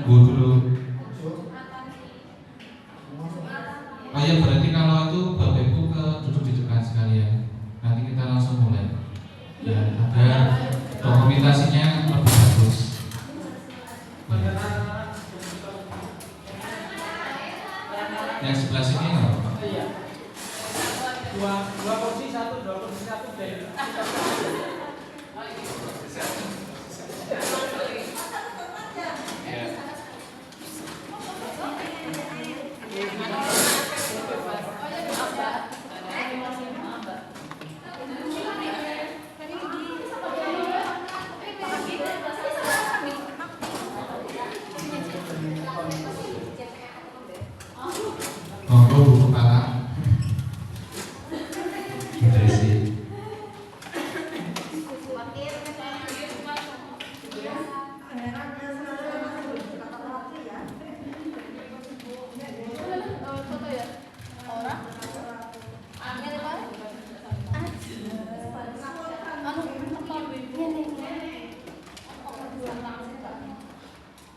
Bu dulu. Oh ya, berarti kalau itu Bapak Ibu ke duduk di depan sekalian. Nanti kita langsung mulai. Ya, agar dokumentasinya lebih bagus. Ya. Yang sebelah sini nggak apa-apa. Dua kursi satu dari Monggo Bu Kepala. Desi.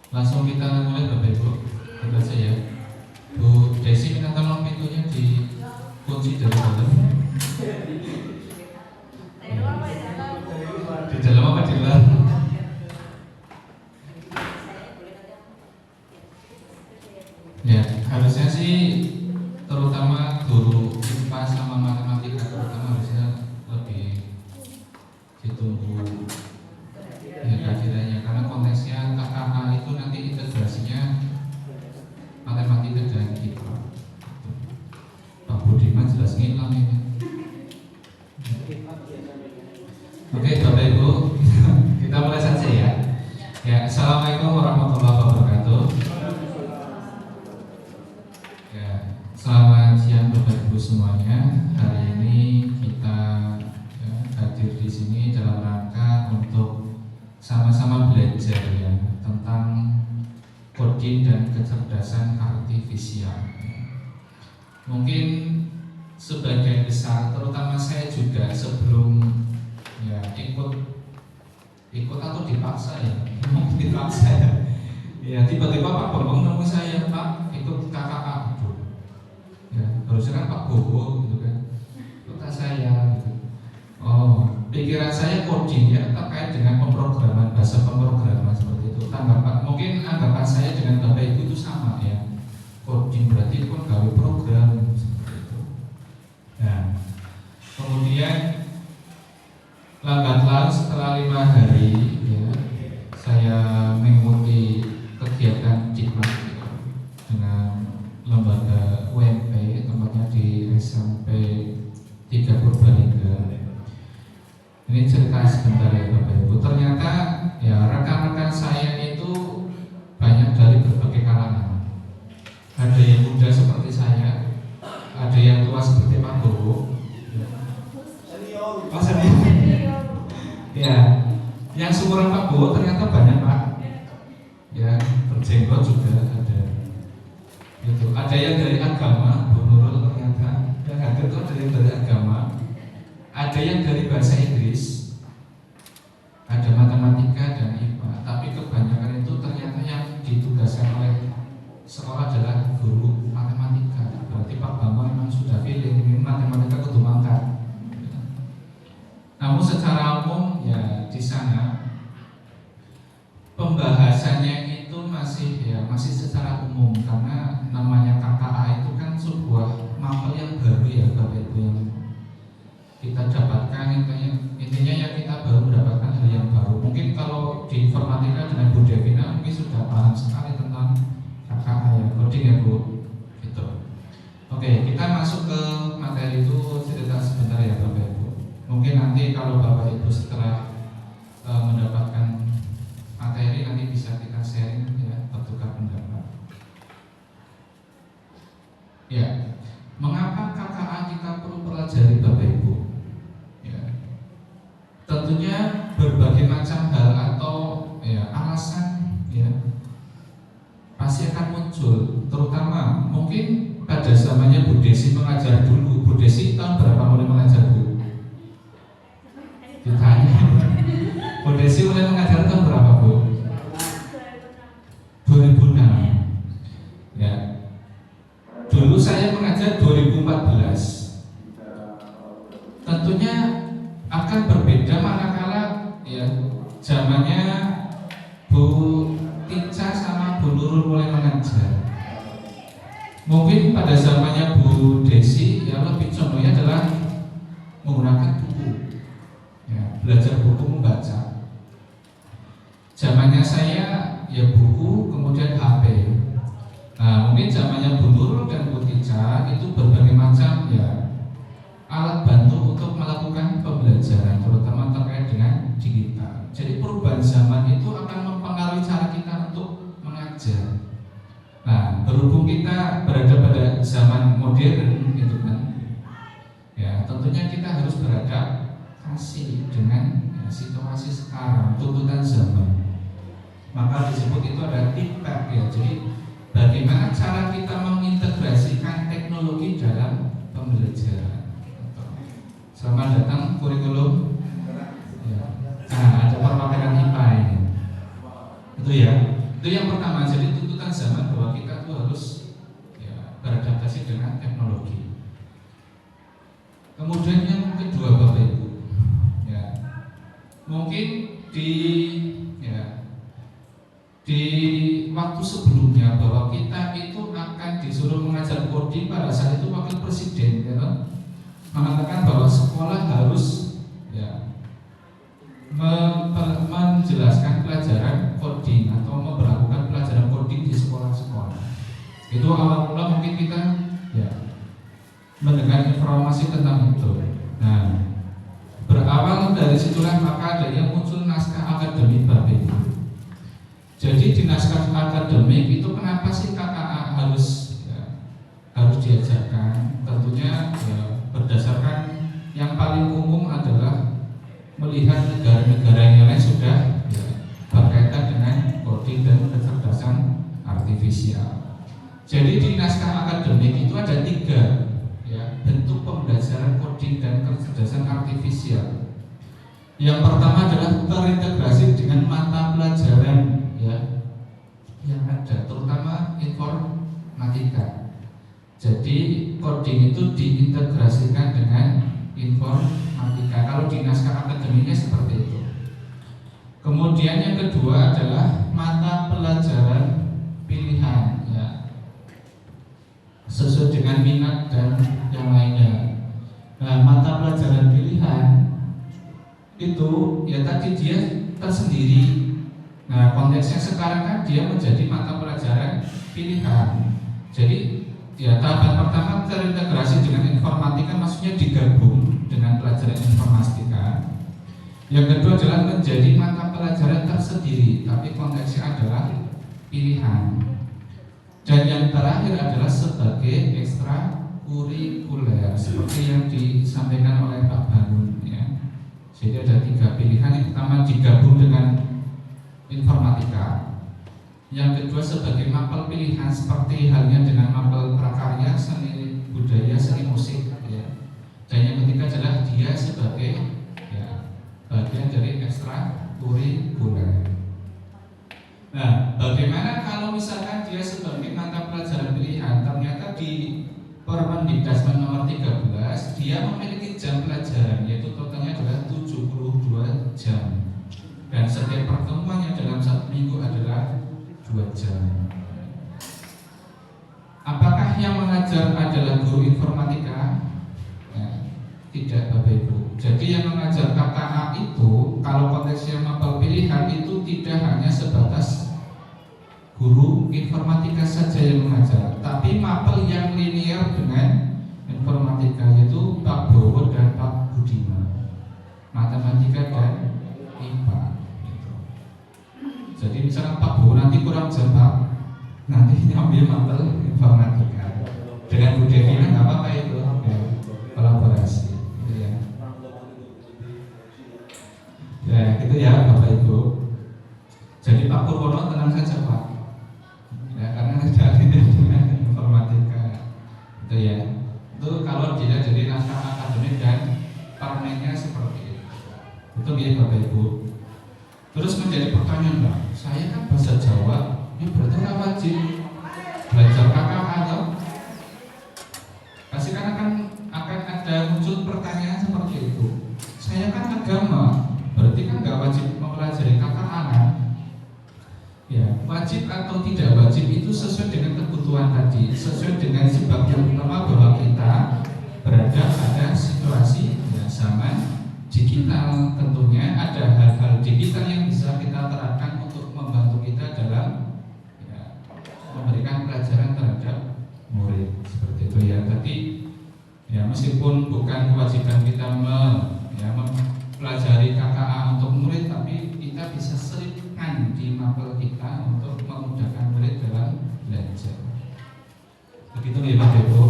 Langsung kita mulai Bapak Ibu. Kita saja. Bu Desi minta tolong pintunya dikunci dari dalam. Di dalam apa di luar? Ya, harusnya sih terutama guru IPA sama matematika terutama harusnya lebih ditunggu ya kehadirannya, karena konteksnya KKA itu nanti integrasinya matematika dan IPA. Pak Budiman jelas ngilang ini. Oke Bapak Ibu, kita mulai saja ya. Ya, Assalamualaikum warahmatullahi wabarakatuh. Ya, selamat siang Bapak Ibu semuanya. Hari ini kita hadir di sini dalam rangka untuk sama-sama belajar ya tentang coding dan kecerdasan artifisial. Mungkin sebagian besar, terutama saya juga sebelum ya ikut atau dipaksa ya, dipaksa ya. Ya tiba-tiba Pak Bambang nemu saya, Pak ikut KKA gitu. Ya harusnya kan Pak Bowo gitu kan, ikut saya gitu. Oh, pikiran saya coding ya terkait dengan pemrograman, bahasa pemrograman seperti itu. Tanggapan mungkin anggapan saya dengan Bapak Ibu itu sama ya. Coding berarti itu kan gawe program seperti itu. Nah, kemudian lambat laun setelah 5 hari ya, saya mengikuti kegiatan Diklat ya, dengan lembaga UMP, tempatnya di SMP 3 Purbalingga. Ini cerita sebentar ya Bapak Ibu. Ternyata ya rekan-rekan saya itu banyak dari berbagai kalangan. Ada yang muda seperti saya, ada yang tua seperti Pak Bowo. Oh, ya, yang seumuran Pak Bowo ternyata banyak Pak. Ya, berjenggot juga ada. Gitu. Ada yang dari agama, Bu Nurul ternyata. Yang hadir itu ada yang dari agama. Ada yang dari bahasa Inggris, ada matematika dan IPA, tapi kebanyakan itu ternyata yang ditugaskan oleh sekolah adalah guru matematika. Berarti Pak Bambang memang sudah feeling ini matematika kudu mangkat. Namun secara umum ya di sana pembahasannya itu masih secara umum, karena namanya KKA itu kan sebuah mapel yang baru ya Bapak Ibu, yang kita dapatkan intinya ya kita baru mendapatkan hal yang baru. Mungkin kalau di informatika dengan Bu Devina mungkin sudah paham sekali tentang KKA ya, coding ya Bu. Gitu. Oke, kita masuk ke materi itu cerita sebentar ya Bapak Ibu. Mungkin nanti kalau Bapak Ibu setelah mendapatkan materi nanti bisa kita sharing ya, bertukar pendapat. Ya, mengapa KKA kita perlu pelajari Bapak Ibu? Ya, tentunya berbagai macam hal atau ya, alasan ya pasti akan muncul. Terutama mungkin pada zamannya Bu Desi mengajar dulu. Bu Desi tahun berapa mulai mengajar Bu? Ditanya. zamannya Bu Tica sama Bu Nurul mulai mengajar. Mungkin pada zamannya Bu Desi ya lebih condongnya adalah menggunakan buku, ya, belajar buku membaca. Zamannya saya ya buku kemudian HP. Nah mungkin zamannya Bu Nurul dan Bu Tica itu berbagai macam ya alat bantu untuk melakukan pembelajaran, terutama terkait dengan digital. Jadi perubahan zaman itu akan mempengaruhi cara kita untuk mengajar. Nah, berhubung kita berada pada zaman modern gitu kan, ya tentunya kita harus beradaptasi dengan ya, situasi sekarang, tuntutan zaman. Maka disebut itu ada impact ya. Jadi bagaimana cara kita mengintegrasikan teknologi dalam pembelajaran. Selamat datang kurikulum. Ya. Nah, ada perwakilan IPA ini. Itu ya. Itu yang pertama. Jadi tuntutan zaman bahwa kita tuh harus ya, beradaptasi dengan teknologi. Kemudian yang kedua Bapak Ibu, ya mungkin di waktu sebelumnya bahwa kita itu akan disuruh mengajar coding pada saat itu wakil presiden, ya, mengatakan bahwa sekolah harus ya, menjelaskan pelajaran coding atau memperlakukan pelajaran coding di sekolah-sekolah. Itu awal mula mungkin kita ya, mendengar informasi tentang itu. Nah, berawal dari situlah maka adanya muncul naskah akademik Bapak Ibu. Jadi di naskah akademik itu kenapa sih KKA harus diajarkan? Tentunya ya, berdasarkan yang paling umum adalah melihat negara-negara yang lain sudah ya, berkaitan dengan coding dan kecerdasan artifisial. Jadi di naskah akademik itu ada 3 ya, bentuk pembelajaran coding dan kecerdasan artifisial. Yang pertama adalah terintegrasi dengan mata pelajaran ya, yang ada, terutama informatika. Jadi coding itu diintegrasikan dengan informatika. Kalau di naskah akademiknya seperti itu. Kemudian yang kedua adalah mata pelajaran pilihan ya, sesuai dengan minat dan yang lainnya. Nah, mata pelajaran pilihan itu ya tadi dia tersendiri. Nah, konteksnya sekarang kan dia menjadi mata pelajaran pilihan. Jadi ya tahapan pertama terintegrasi dengan informatika, maksudnya digabung dengan pelajaran informatika. Yang kedua adalah menjadi mata pelajaran tersendiri, tapi konteksnya adalah pilihan. Dan yang terakhir adalah sebagai ekstrakurikuler, seperti yang disampaikan oleh Pak Bangun ya. Jadi ada 3 pilihan. Yang pertama digabung dengan informatika. Yang kedua sebagai mapel pilihan, seperti halnya dengan mapel prakarya, seni budaya, seni musik ya. Dan yang ketiga adalah dia sebagai ya, bagian dari ekstrakurikuler. Nah, bagaimana kalau misalkan dia sebagai mata pelajaran pilihan, ternyata di Permendikbud nomor 13 dia memiliki jam pelajaran, yaitu totalnya adalah 72 jam. Dan setiap pertemuannya dalam 1 minggu adalah 2 jam. Apakah yang mengajar adalah guru informatika? Ya, tidak Bapak Ibu. Jadi yang mengajar KKA itu kalau konteksnya mapel pilihan itu tidak hanya sebatas guru informatika saja yang mengajar, tapi mapel yang linear dengan informatika, yaitu Pak Bowo dan Pak Budiman, matematika dan IPA gitu. Jadi misalnya Pak Bowo nanti kurang jam Pak, nanti ngambil mapel informatika. Dengan Bu Devi nggak apa-apa itu ya, kolaborasi gitu ya. Ya gitu ya Bapak Ibu. Jadi Pak Purwono tenang saja Pak ya, karena tidak dengan informatika itu ya. Itu kalau dilihat dari naskah akademik dan permennya seperti itu. Itu ya Bapak Ibu. Terus menjadi pertanyaan Pak, saya kan bahasa Jawa, ya berarti nggak wajib belajar KKA atau? Pasti kan akan ada muncul pertanyaan seperti itu. Saya kan agama, berarti kan nggak wajib mempelajari wajib atau tidak wajib itu sesuai dengan kebutuhan tadi, sesuai dengan sebab yang pertama bahwa kita berada pada situasi zaman digital. Tentunya ada hal-hal digital yang bisa kita terapkan untuk membantu kita dalam memberikan pelajaran terhadap murid seperti itu ya. Tadi ya meskipun bukan kewajiban kita mempelajari KKA untuk murid, tapi kita bisa selipkan di mapel kita untuk memudahkan murid dalam belajar. Begitu ya Bapak Ibu.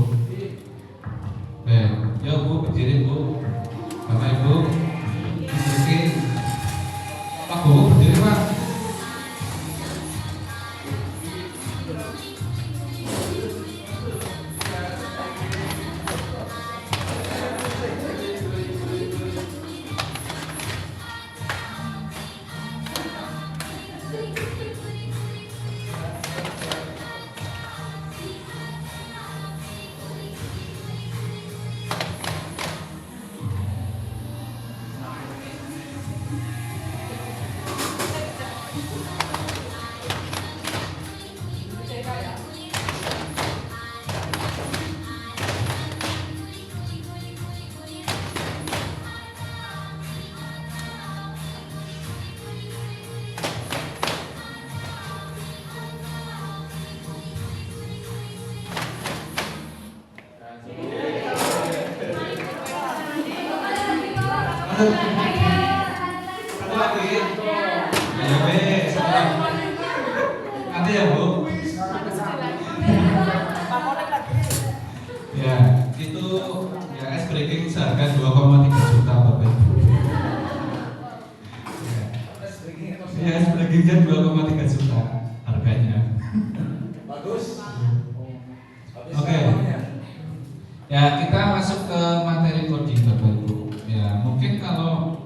Ya Bu, berdiri Bu. Bapak Ibu, berdiri. Pak Bu, berdiri Pak. Ada ya Bu? Ya, itu ya es breaking seharga 2,3 juta Bapak Ibu. Ya, es breakingnya 2,3 juta harganya. Bagus. Oke. Ya, kita masuk ke materi coding Bapak Ibu. Ya, mungkin kalau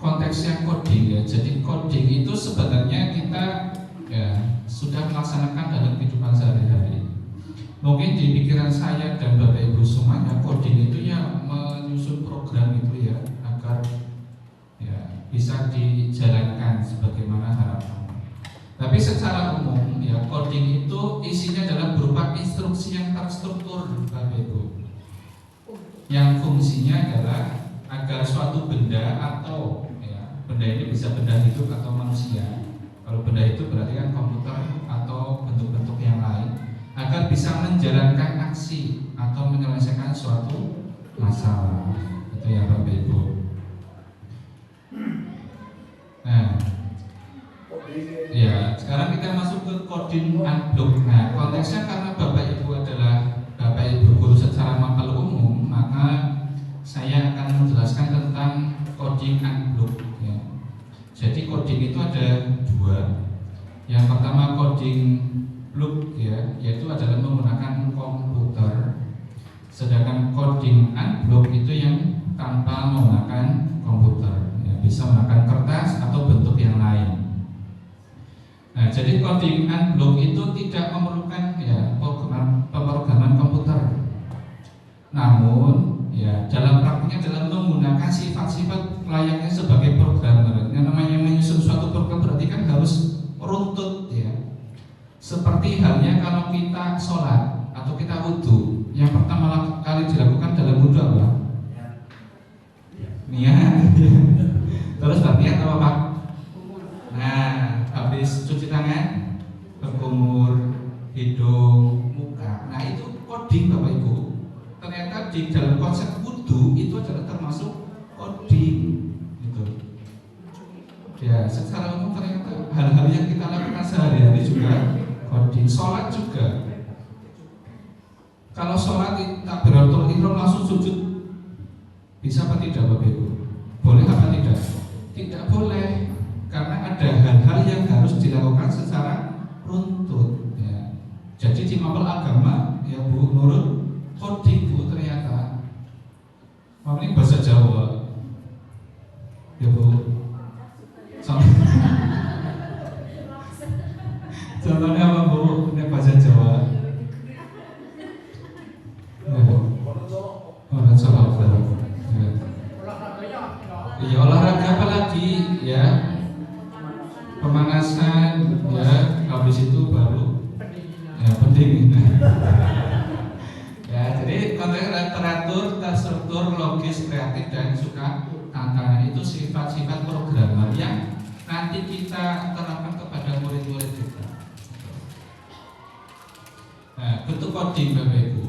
konteksnya coding ya. Jadi coding itu sebenarnya kita ya sudah melaksanakan dalam kehidupan sehari-hari. Mungkin di pikiran saya dan Bapak Ibu semuanya, coding itu ya menyusun program itu ya agar ya bisa dijalankan sebagaimana harapan. Tapi secara umum ya coding itu isinya adalah berupa instruksi yang terstruktur Bapak Ibu, yang fungsinya adalah agar suatu benda atau benda ini bisa benda hidup atau manusia. Kalau benda itu berarti kan komputer atau bentuk-bentuk yang lain, agar bisa menjalankan aksi atau menyelesaikan suatu masalah. Itu ya Bapak Ibu. Nah, ya sekarang kita masuk ke coding unblock. Nah, konteksnya karena Bapak Ibu adalah Bapak Ibu guru secara mapel umum, maka saya akan menjelaskan tentang coding unblock. Jadi coding itu ada dua. Yang pertama coding block ya, yaitu adalah menggunakan komputer. Sedangkan coding unblock itu yang tanpa menggunakan komputer, ya, bisa menggunakan kertas atau bentuk yang lain. Nah, jadi coding unblock itu tidak memerlukan ya pemrograman komputer. Namun ya dalam praktiknya dalam menggunakan sifat-sifat layaknya sebagai programmer. Yang namanya menyusun suatu program berarti kan harus runtut ya. Seperti halnya kalau kita sholat atau kita wudhu, yang pertama kali dilakukan dalam wudhu apa? Niat. Terus niat apa Pak? Nah, habis cuci tangan, berkumur, hidung, muka. Nah itu coding Bapak Ibu. Ternyata di dalam konsep wudhu itu adalah termasuk coding gitu. Ya secara umum ternyata hal-hal yang kita lakukan sehari-hari juga coding. Sholat juga. Kalau sholat takbiratul ihram langsung sujud, bisa apa tidak Bapak Ibu? Boleh apa tidak? Tidak boleh, karena ada hal-hal yang harus dilakukan secara runtut ya. Jadi di mapel agama ya Bu Nurul, coding Bu ternyata. Ini bahasa Jawa ya Bu. Contohnya apa Bu? Ini bahasa Jawa. Ya Bu. Orang Jawa. Iya olahraga apa lagi ya? pemanasan, ya, habis itu baru ya pendinginan. Ya, jadi konteks teratur, terstruktur, logis, kreatif, dan suka tantangan itu sifat-sifat programmer yang nanti kita terapkan kepada murid-murid kita. Nah, bentuk coding Bapak Ibu.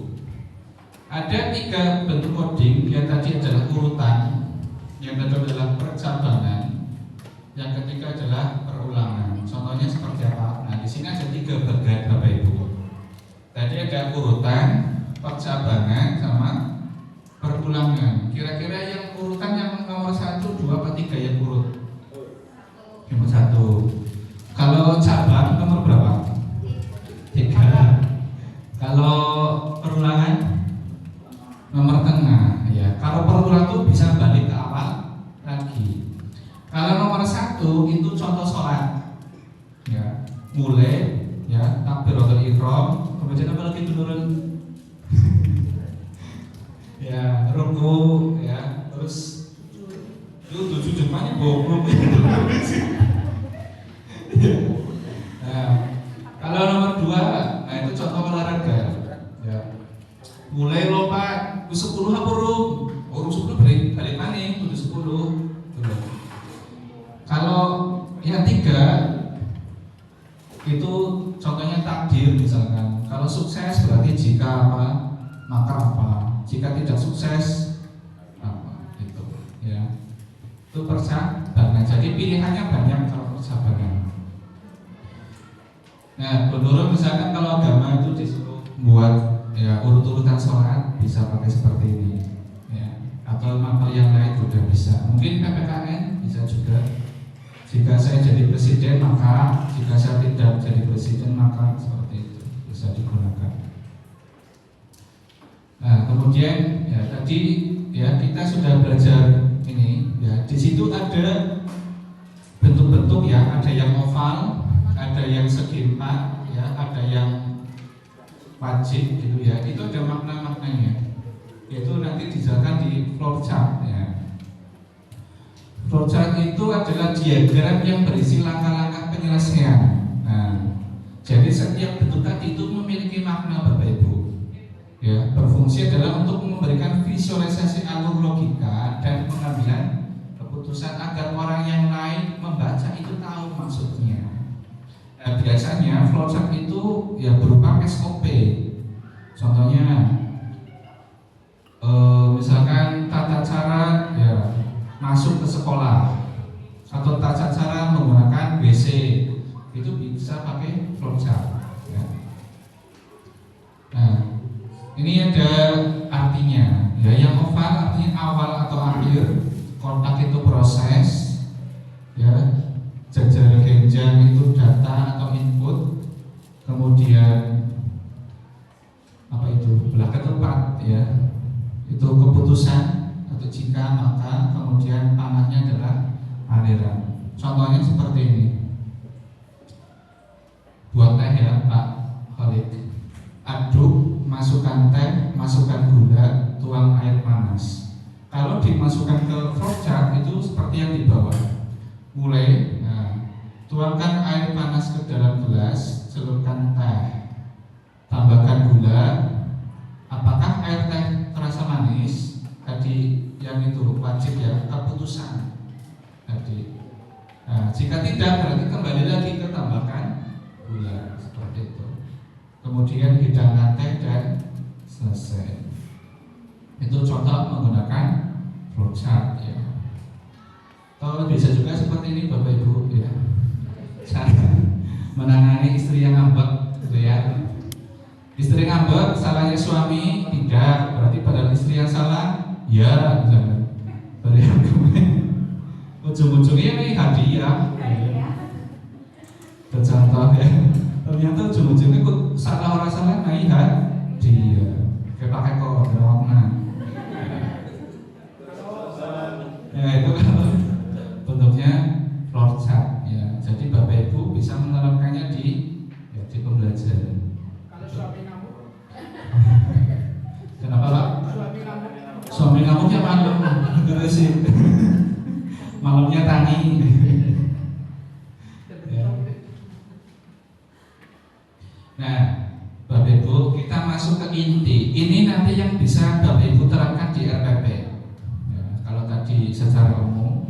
Ada 3 bentuk coding, yang tadi adalah urutan, yang kedua adalah percabangan, yang ketiga adalah perulangan. Contohnya seperti apa? Nah, di sini ada 3 bagian Bapak Ibu. Tadi ada urutan, percabangan, sama perulangan. Kira-kira yang urutan yang nomor 1, 2, atau 3 yang urut? Nomor 1. Kalau cabang nomor berapa? 3. Kalau perulangan nomor tengah, ya. Kalau perulangan itu bisa balik ke awal lagi. Kalau nomor 1 itu contoh sholat, ya. Mulai, ya, takbiratul ihram, kemudian apa lagi turun? Ya, ruku, ya, terus itu sujudnya bobrok. Nah, kalau nomor 2, nah itu contoh olahraga, ya. Mulai lompat, 10 apa urung? Urung 10 balik maning, udah 10. Kalau yang 3 itu contohnya takdir misalkan. Kalau sukses berarti jika apa, maka apa. Jika tidak sukses apa, gitu, ya. Itu percabangan. Jadi pilihannya banyak kalau percabangan. Nah, menurut misalkan kalau agama itu disuruh buat, ya, urut-urutan sholat bisa pakai seperti ini, ya. Atau mapel yang lain juga bisa. Mungkin PPKN bisa juga. Jika saya jadi presiden maka, jika saya tidak jadi presiden maka, seperti itu bisa digunakan. Nah, kemudian ya tadi ya kita sudah belajar ini, ya. Di situ ada bentuk-bentuk, ya, ada yang oval, ada yang segi 4, ya, ada yang wajib gitu, ya. Itu ada makna-maknanya. Yaitu nanti dijelaskan di flowchart, ya. Flowchart itu adalah diagram yang berisi langkah-langkah penyelesaian. Nah, jadi setiap bentuk tadi itu memiliki makna Bapak Ibu. Ya, berfungsi adalah untuk memberikan visualisasi alur logika dan pengambilan keputusan agar orang yang lain membaca itu tahu maksudnya. Nah, biasanya flowchart itu ya berupa SOP. Contohnya, misalkan tata cara, ya, masuk ke sekolah atau tata cara menggunakan WC itu bisa pakai flowchart, ya. Nah, ini ada artinya, ya. Yang oval artinya awal atau akhir, kontak itu proses, ya. Jajar genjang itu data atau input, kemudian apa itu belakang tempat, ya, itu keputusan atau jika maka, kemudian panahnya adalah aliran. Contohnya seperti ini. Buat teh, ya, Pak Khalid. Aduk, masukkan teh, masukkan gula, tuang air panas. Kalau dimasukkan ke flowchart itu seperti yang di bawah. Mulai, nah, tuangkan air panas ke dalam gelas, celupkan teh, tambahkan gula. Apakah air teh terasa manis? Tadi yang itu wajib, ya, keputusan tadi. Nah, jika tidak berarti kembali lagi ke tambahkan gula, seperti itu. Kemudian hidangkan teh dan selesai. Itu contoh menggunakan flowchart, ya. Atau bisa juga seperti ini Bapak Ibu, ya. Cara menangani istri yang ngambek, gitu, ya. Istri ngambek, salahnya suami tidak, berarti padahal istri yang salah. Ya, misalkan beri argumen, ujung-ujungnya ini hadiah, ya. Contoh, ya. Ternyata ujung-ujungnya kok salah orang salah naik hadiah. Kayak pakai kode warna. Ya, itu kalau bentuknya flowchart, ya. Jadi Bapak Ibu bisa menerapkannya di, ya, di pembelajaran. Kalau suami ngamuk, Kenapa, Pak? suami ngamuk, Suami ngamuknya malam, gitu sih. Malamnya tani. inti. Ini nanti yang bisa Bapak Ibu terapkan di RPP. Ya, kalau tadi secara umum,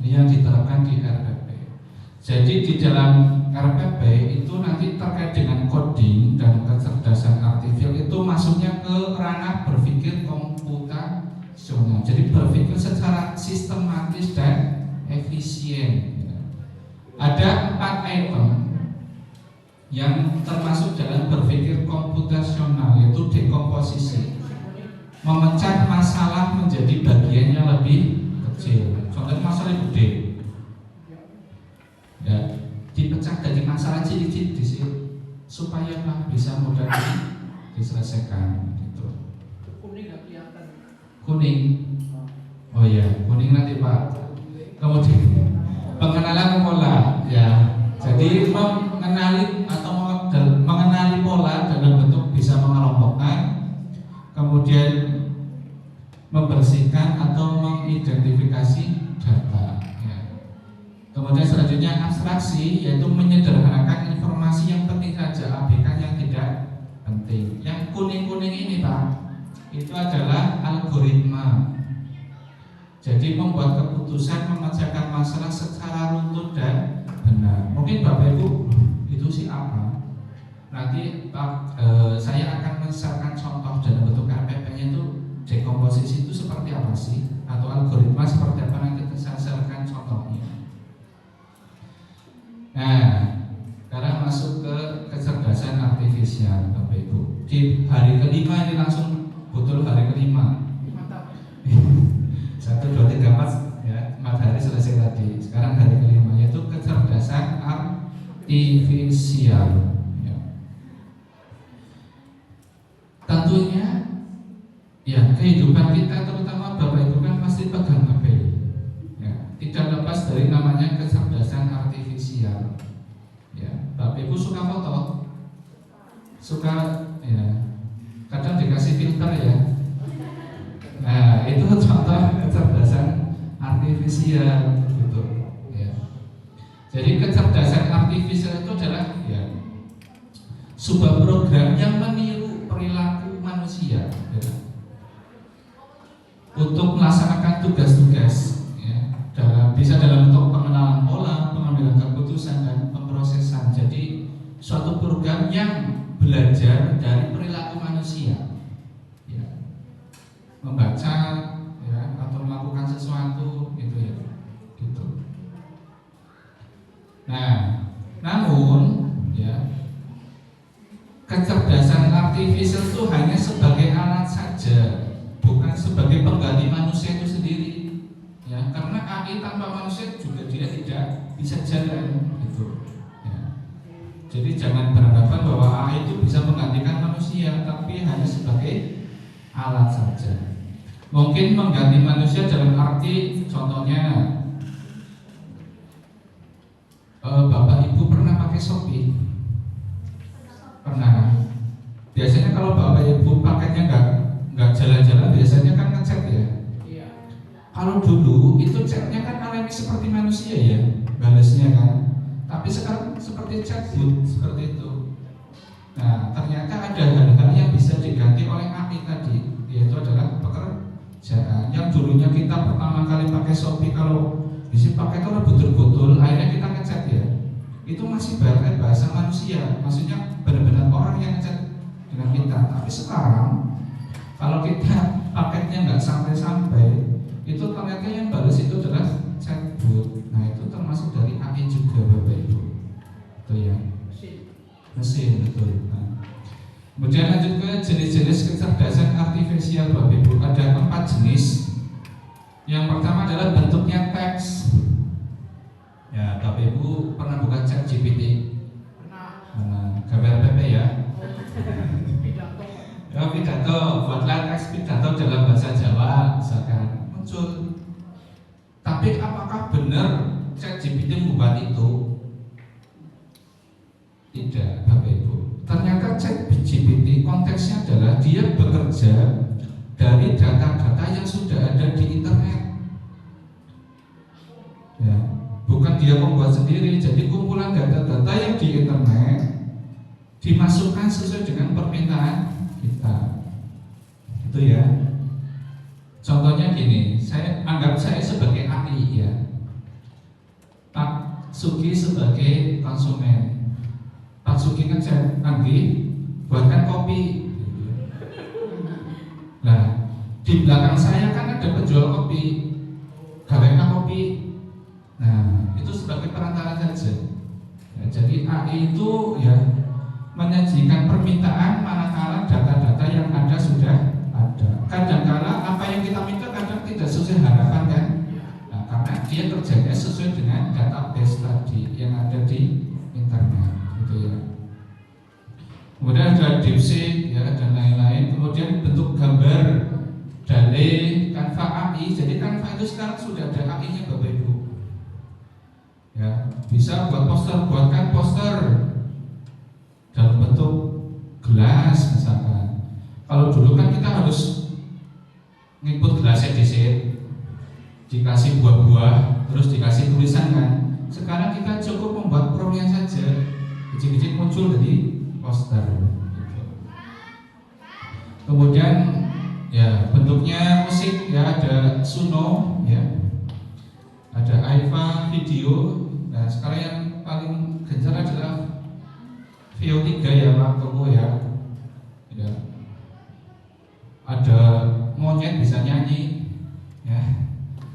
ini yang diterapkan di RPP. Jadi di dalam RPP itu nanti terkait dengan coding dan kecerdasan artifisial itu masuknya ke ranah berpikir komputasional. Jadi berpikir secara sistematis dan efisien. Ada 4 item yang termasuk dalam berpikir komputasional, yaitu dekomposisi, memecah masalah menjadi bagiannya lebih kecil. Contoh masalah gede, ya, dipecah dari masalah cilik-cilik di sini supaya bisa mudah diselesaikan. Gitu. Kuning nggak kelihatan. Kuning, oh ya, kuning nanti Pak. Kemudian pengenalan pola, ya. Jadi mengenali atau mengenali pola dalam bentuk bisa mengelompokkan, kemudian membersihkan atau mengidentifikasi data. Ya. Kemudian selanjutnya abstraksi, yaitu menyederhanakan informasi yang penting saja, abaikan yang tidak penting. Yang kuning-kuning ini Pak, itu adalah algoritma. Jadi membuat keputusan, memecahkan masalah secara runtut dan benar. Mungkin Bapak Ibu itu sih apa? Nanti saya akan misalkan contoh dalam bentuk RPP-nya itu dekomposisi itu seperti apa sih? Atau algoritma seperti apa, nanti saya sampaikan contohnya. Nah, sekarang masuk ke kecerdasan artifisial Bapak Ibu. Di hari kelima ini langsung betul hari kelima. Mantap. 1, 2, 3, 4 ya, 4 hari selesai tadi. Sekarang hari kelima, yaitu kecerdasan artifisial ya. Tentunya ya, kehidupan kita terutama Bapak Ibu kan pasti pegang HP ya. Tidak lepas dari namanya kecerdasan artifisial ya. Bapak Ibu suka foto? Suka ya. Kadang dikasih filter ya. Nah, itu contoh kecerdasan artifisial gitu ya. Jadi kecerdasan artifisial itu adalah ya, sebuah program yang meniru perilaku manusia ya, untuk melaksanakan tugas-tugas ya, bisa dalam bentuk pengenalan pola, pengambilan keputusan dan pemrosesan. Jadi suatu program yang belajar dari perilaku manusia. Membaca ya, atau melakukan sesuatu gitu ya, gitu. Nah, namun ya, kecerdasan artifisial itu hanya sebagai alat saja, bukan sebagai pengganti manusia itu sendiri ya, karena AI tanpa manusia juga dia tidak bisa jalan gitu ya. Jadi jangan beranggapan bahwa AI itu bisa menggantikan manusia, tapi hanya sebagai alat saja. Mungkin mengganti manusia dalam arti contohnya Bapak Ibu pernah pakai Shopee? Pernah. Biasanya kalau Bapak Ibu paketnya nggak jalan-jalan, biasanya kan ngechat ya. Iya. Kalau dulu itu chatnya kan alami seperti manusia ya, balasnya kan. Tapi sekarang seperti chatbot seperti itu. Nah, ternyata ada hal-hal yang bisa diganti oleh AI tadi, yaitu adalah pekerjaan. Yang dulunya kita pertama kali pakai Shopee, kalau bisa pakai itu betul-betul, akhirnya kita ngechat ya, itu masih bahasa manusia, maksudnya benar-benar orang yang ngechat dengan kita. Tapi sekarang kalau kita paketnya nggak sampai-sampai, itu ternyata yang balas itu adalah chatbot. Nah, itu termasuk dari AI juga Bapak Ibu. Itu ya. Mesin betul. Nah, kemudian lanjut ke jenis-jenis kecerdasan artifisial Bapak Ibu. Ada 4 jenis. Yang pertama adalah bentuknya teks. Ya, Bapak Ibu pernah buka ChatGPT? Pernah. Gambar PP ya? Pidato. Ya, pidato. Buatlah teks pidato dalam bahasa Jawa, misalkan muncul. Tapi apakah benar ChatGPT membuat itu? Tidak, Bapak Ibu. Ternyata ChatGPT konteksnya adalah dia bekerja dari data-data yang sudah ada di internet. Ya, bukan dia membuat sendiri. Jadi kumpulan data-data yang di internet dimasukkan sesuai dengan permintaan kita. Itu ya. Contohnya gini, saya anggap saya sebagai AI ya. Pak Sugi sebagai konsumen. Pak Sugi kan saya panggil buatkan kopi. Nah, di belakang saya kan ada penjual kopi, gawekan kopi. Nah, itu sebagai perantara saja. Ya, jadi AI itu ya menyajikan permintaan manakala data-data yang ada sudah ada. Kadangkala apa yang kita minta kadang tidak sesuai harapan kan? Nah, karena dia kerjanya sesuai dengan database tadi yang ada di internet, gitu ya. Kemudian ada DeepSeek ya dan lain-lain. Kemudian bentuk gambar DALL-E, Canva AI. Jadi Canva itu sekarang sudah ada AI-nya Bapak Ibu. Ya, bisa buat poster, buatkan poster dalam bentuk gelas misalkan. Kalau dulu kan kita harus ngikut gelasnya dikasih buah-buah, terus dikasih tulisan kan. Sekarang kita cukup membuat promnya saja, kecil-kecil muncul dari poster. Gitu. Kemudian ya bentuknya musik ya ada Suno ya, ada Aiva video. Nah sekarang yang paling gencar adalah VO3 ya Pak Toko ya. Ya. Ada monyet bisa nyanyi ya.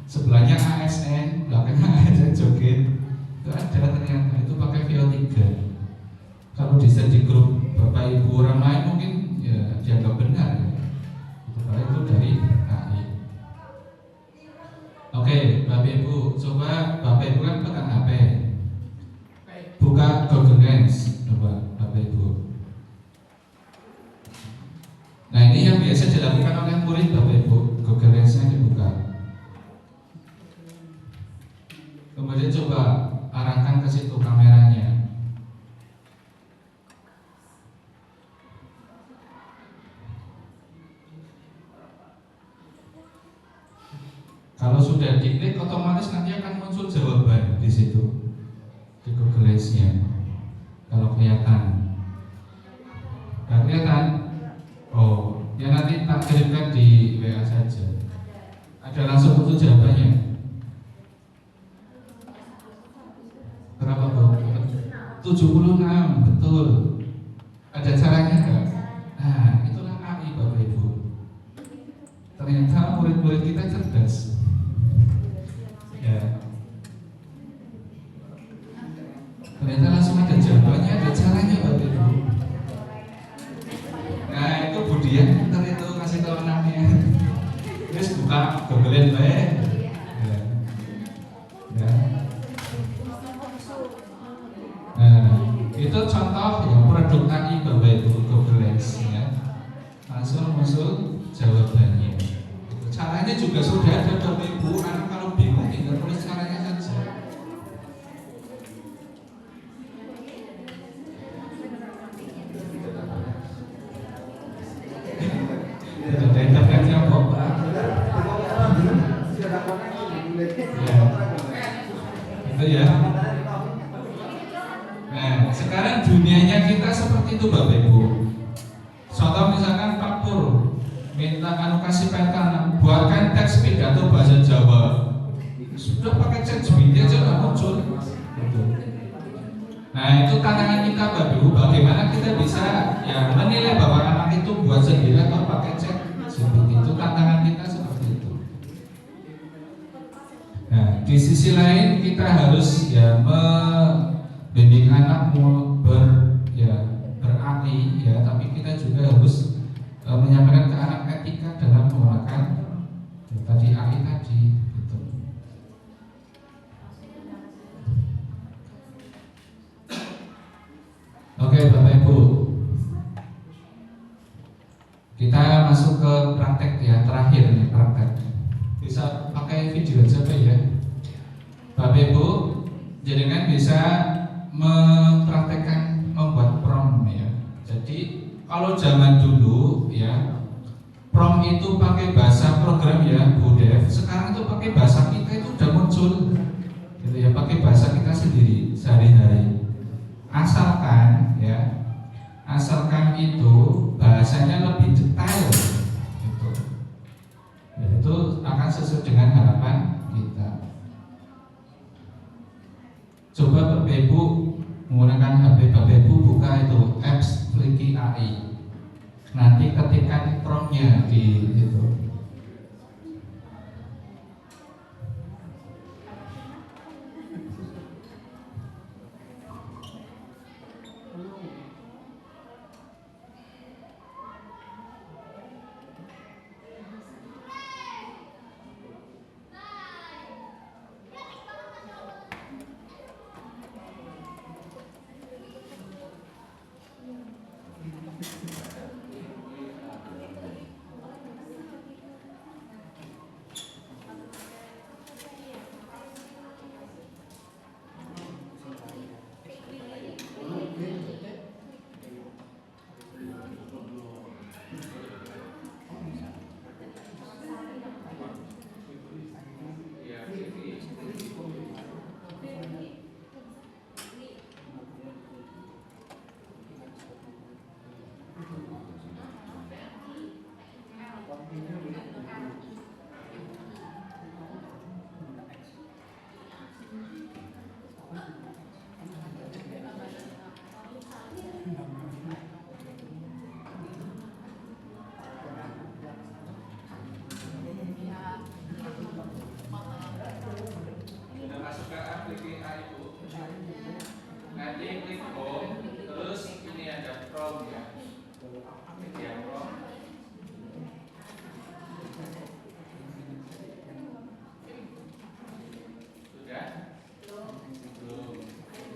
Sebelahnya ASN, belakangnya ASN joget. Itu ada ternyata, itu pakai VO3. Kalau di grup Bapak Ibu orang lain mungkin ya dianggap benar ya. Itu dari AI. Oke, Bapak Ibu, coba Bapak Ibu kan pegang HP. Buka Google Lens, coba Bapak Ibu. Nah ini yang biasa dilakukan oleh murid Bapak Ibu, Google Lens-nya dibuka. Kemudian coba arahkan ke situ kameranya. Kalau sudah diklik, otomatis nanti akan muncul jawaban di situ di Google Lens-nya. Kalau kelihatan, nggak kelihatan? Oh, ya nanti tak kirimkan di WA saja. Ada langsung muncul jawabannya. Berapa Bu? 76, betul. Ada caranya nggak? Nah, itulah AI Bapak Ibu. Ternyata murid-murid kita cerdas. Ya. Ternyata langsung ada jawabannya, ada caranya Bapak Ibu. Nah itu Budian, ntar itu kasih tahu anaknya. Terus buka Google baik. Ya. Ya. Nah itu contoh ya produk AI Bapak Ibu Google Lens ya. Langsung muncul jawabannya. Caranya juga sudah ada Bapak Ibu. Anak kalau bingung tinggal tulis caranya saja. Ada internetnya kok. Ya. Itu ya. Nah sekarang dunianya kita seperti itu Bapak Ibu. Contoh misalkan Pak Pur minta kasih peta, buatkan teks pidato bahasa Jawa. Sudah pakai ChatGPT aja nggak muncul. Nah itu tantangan kita Bapak Ibu, bagaimana kita bisa ya menilai bahwa anak itu buat sendiri atau pakai ChatGPT. Itu tantangan kita seperti itu. Nah di sisi lain kita harus ya membimbing anak berani ya, tapi kita juga harus menyampaikan ke anak etika dalam menggunakan tadi AI tadi gitu. Oke Bapak Ibu, kita masuk ke praktek ya, terakhir nih praktek. Bisa pakai video saja ya Bapak Ibu, jenengan bisa mempraktekkan membuat prompt ya. Jadi kalau zaman dulu ya prompt itu pakai bahasa program ya Bu Dev. Sekarang itu pakai bahasa kita itu udah muncul gitu ya, pakai bahasa kita sendiri sehari-hari. Asalkan itu bahasanya lebih detail gitu. Ya, itu akan sesuai dengan harapan kita. Coba Bapak Ibu menggunakan HP Bapak Ibu, buka itu apps Fliki AI. Nanti ketikkan promptnya di itu. Sudah masuk ke aplikasi AI Bu. Nanti klik home, terus ini ada prompt ya. Media prompt. Sudah? Belum.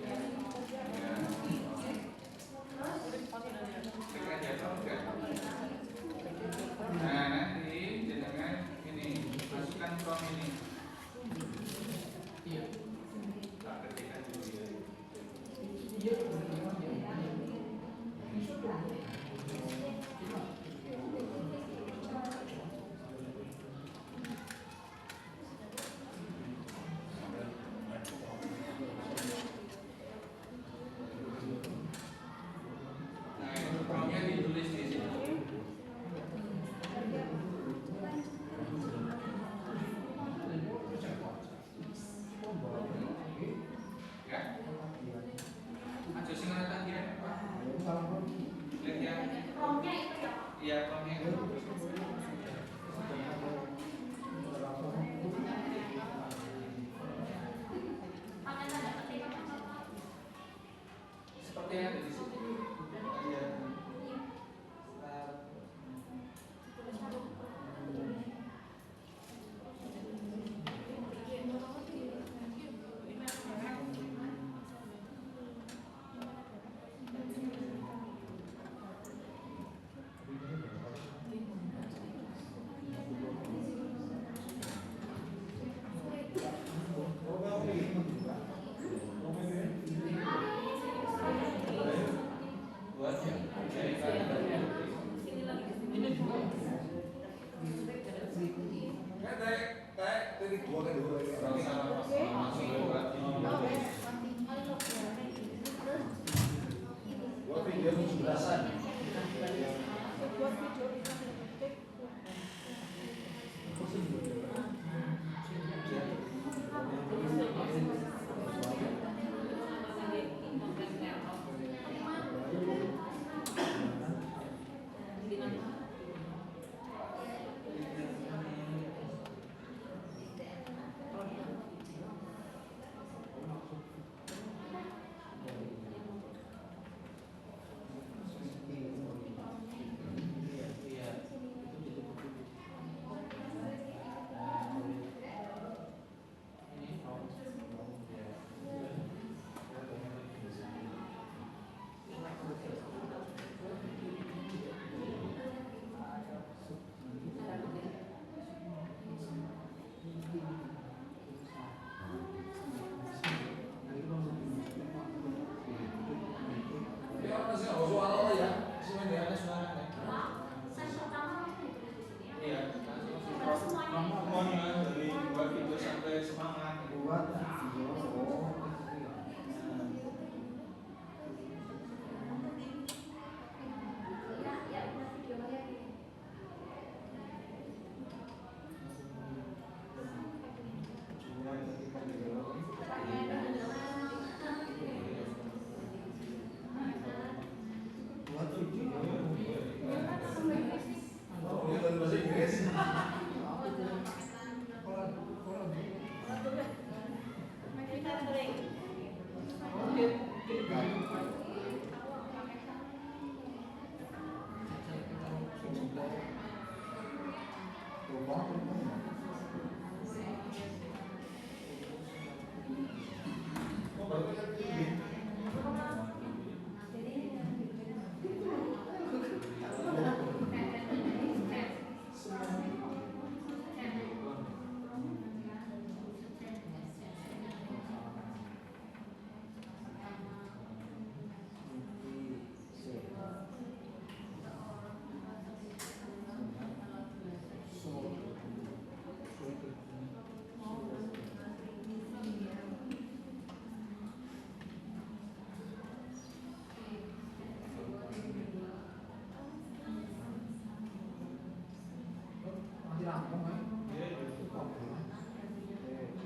Ya. Klik aja prompt kan? Nah nanti jenengan ini masukkan prompt ini. Tak ketikkan dulu ya. Nah, itu promptnya ditulis di situ. Ya. Aja sing ana tanggihan Pak. Klik yang iya promptnya itu. Seperti yang ada di situ. Iya. Buat ya. Ini juga.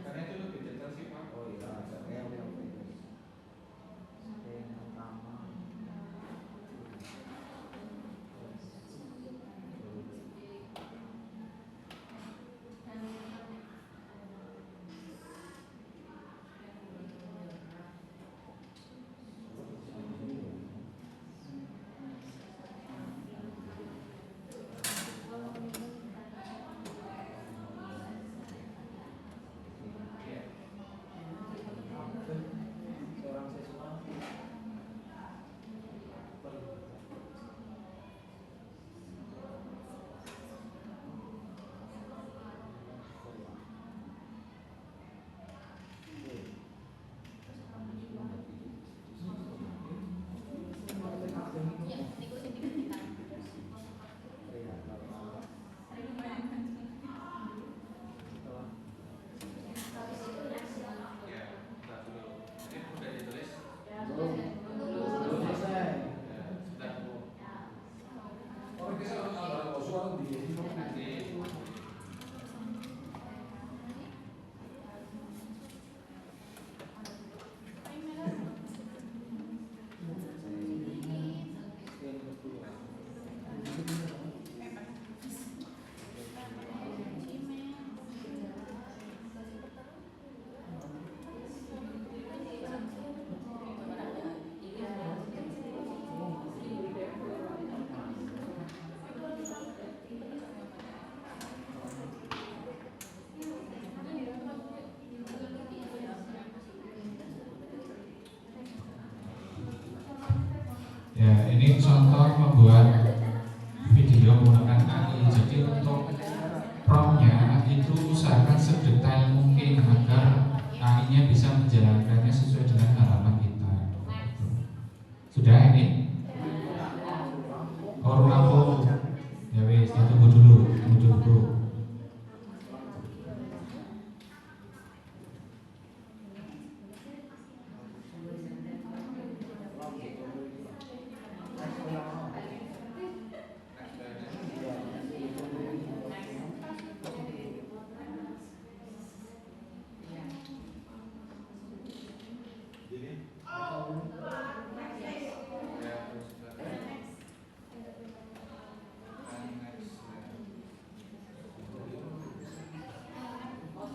Karena itu lebih detail sih Pak. Oh iya, yang pertama seorang siswa Ya, sudah dulu. Ini sudah ditulis. belum selesai. Ya, sudah Bu. Nanti Yang kedua ya, ini contoh membuat video menggunakan AI. Jadi untuk promptnya itu usahakan sedetail mungkin agar AI-nya bisa menjalankannya sesuai dengan harapan kita. Sudah ini? Oh, rampung. Ya wis, ditunggu dulu, tunggu dulu.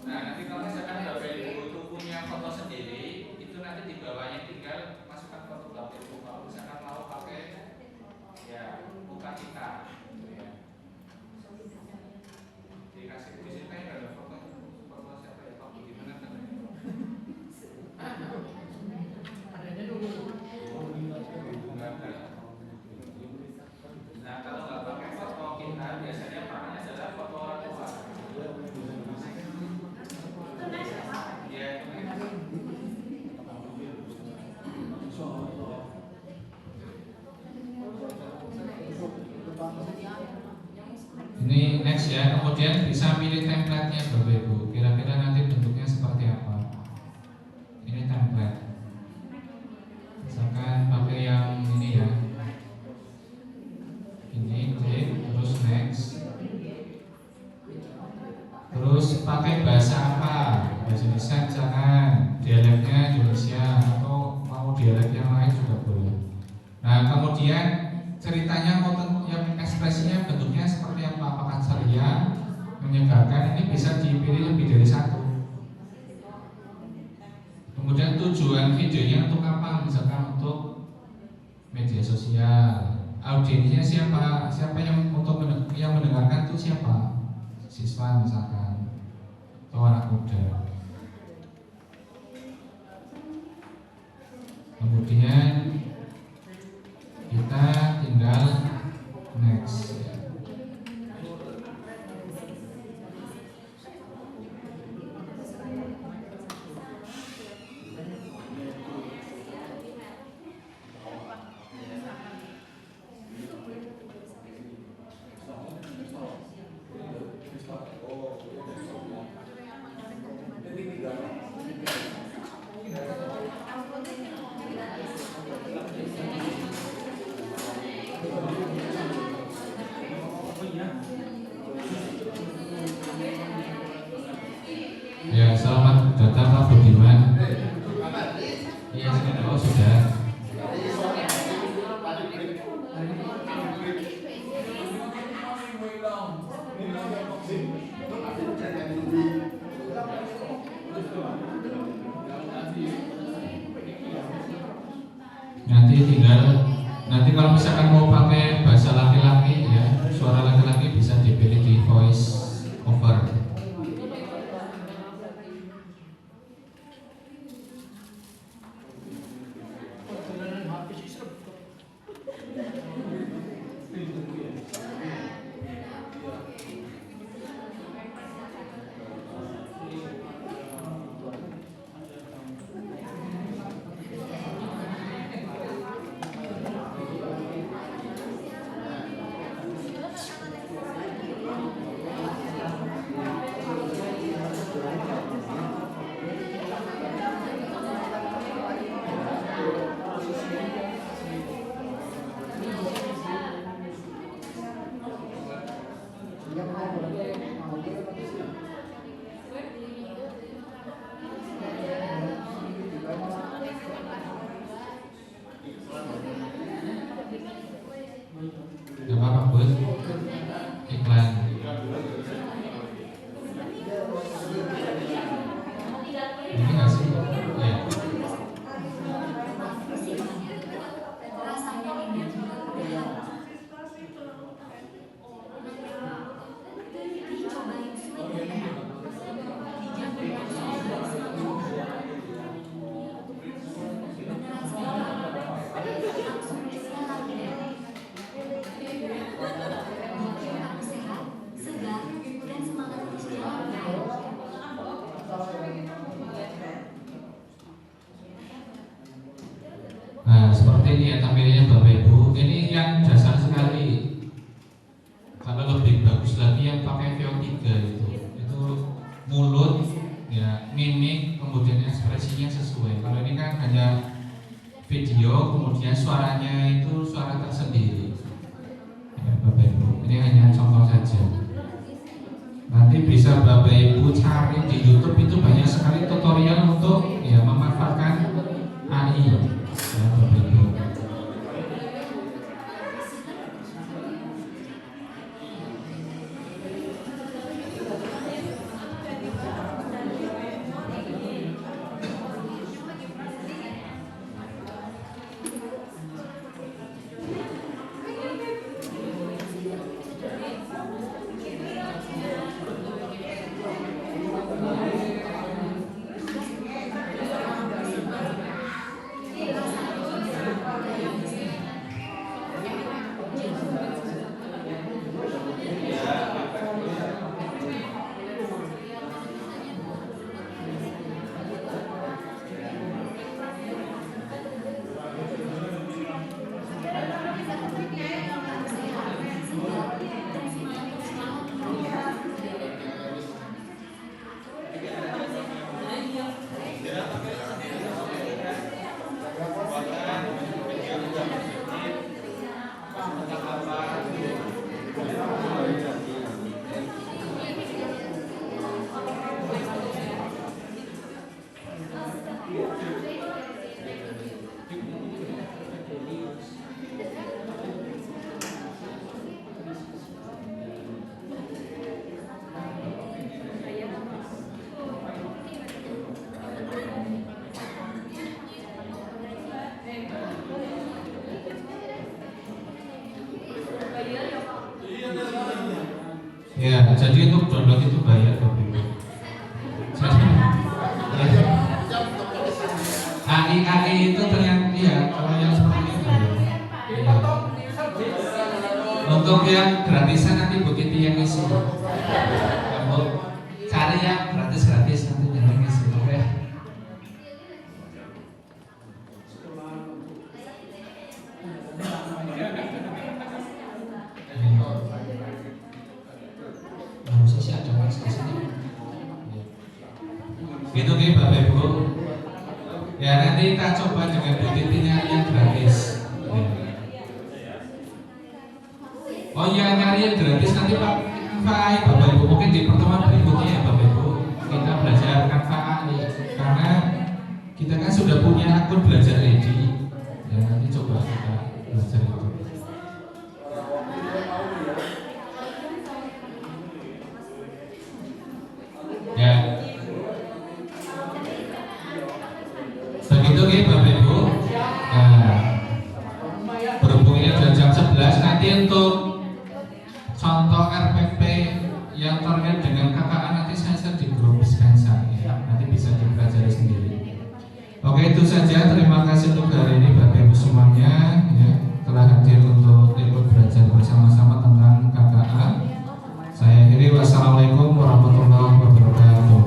Nah, nanti kalau misalkan Bapak Ibu itu punya foto sendiri, itu nanti di bawahnya tinggal masukkan foto Bapak Ibu. Kalau misalkan mau pakai, ya buka kita, gitu ya. Dikasih di sini kayak ada foto siapa ya, Pak? Gimana kan? Adanya dulu. Enggak ada. Nah, kalau nggak pakai foto kita, biasanya pakainya adalah foto orang tua. Ya, itu ini next ya, kemudian bisa pilih template-nya Bapak Ibu. Kira-kira nanti bentuknya seperti apa? Ini template. Misalkan pakai yang ini ya. Ini klik, terus next. Terus pakai bahasa apa? Bahasa Indonesia jangan, dialeknya Indonesia atau mau dialek yang lain juga boleh. Nah, kemudian ceritanya yang ekspresinya bentuknya seperti apa, apakah ceria, menyegarkan, ini bisa dipilih lebih dari satu. Kemudian tujuan videonya untuk apa? Misalkan untuk media sosial, audiensnya siapa yang yang mendengarkan itu siapa? Siswa misalkan, atau anak muda. Kemudian kita tinggal next. Ya, selamat datang Pak Budiman. Iya, oh sudah. Nanti kalau misalkan mau pakai bahasa laki-laki ya, suara laki-laki bisa dipilih di voice over. Gak apa-apa Bos, iklan. Ini gak sih? Ya. Nah, seperti ini ya tampilannya Bapak Ibu. Ini yang dasar sekali. Kalau lebih bagus lagi yang pakai VO3 itu mulut, ya, mimik, kemudian ekspresinya sesuai. Kalau ini kan hanya video, kemudian suaranya itu suara tersendiri. Ya, Bapak Ibu, ini hanya contoh saja. Nanti bisa Bapak Ibu cari di YouTube, itu banyak sekali tutorial untuk ya memanfaatkan AI. Ya, Bapak Ibu. Jadi untuk download itu bayar Bapak Ibu. Jadi AI itu ternyata iya, kalau yang seperti itu bayar. Iya. Untuk yang gratisan nanti Bu Kiti yang isi. Kamu cari yang gratis nanti yang isi. Oke. Sih ada mas di sini. Gitu nih Bapak Ibu. Ya nanti kita coba dengan Bu Titi nyari yang gratis. Oh iya nyari yang gratis nanti Pak AI Bapak Ibu mungkin di pertemuan berikutnya ya Bapak Ibu kita belajar Canva AI karena kita kan sudah punya akun belajar ready. Ya nanti coba kita belajar itu. Ya. Begitu ya Bapak Ibu. Nah, berhubung ini sudah jam 11 nanti untuk contoh RPP yang terkait dengan KKA nanti saya share di grup Spensa ya. Nanti bisa dipelajari sendiri. Oke itu saja. Terima kasih untuk hari ini Bapak Ibu semuanya ya, telah hadir untuk ikut belajar bersama-sama tentang KKA. Saya akhiri wassalamualaikum warahmatullahi wabarakatuh.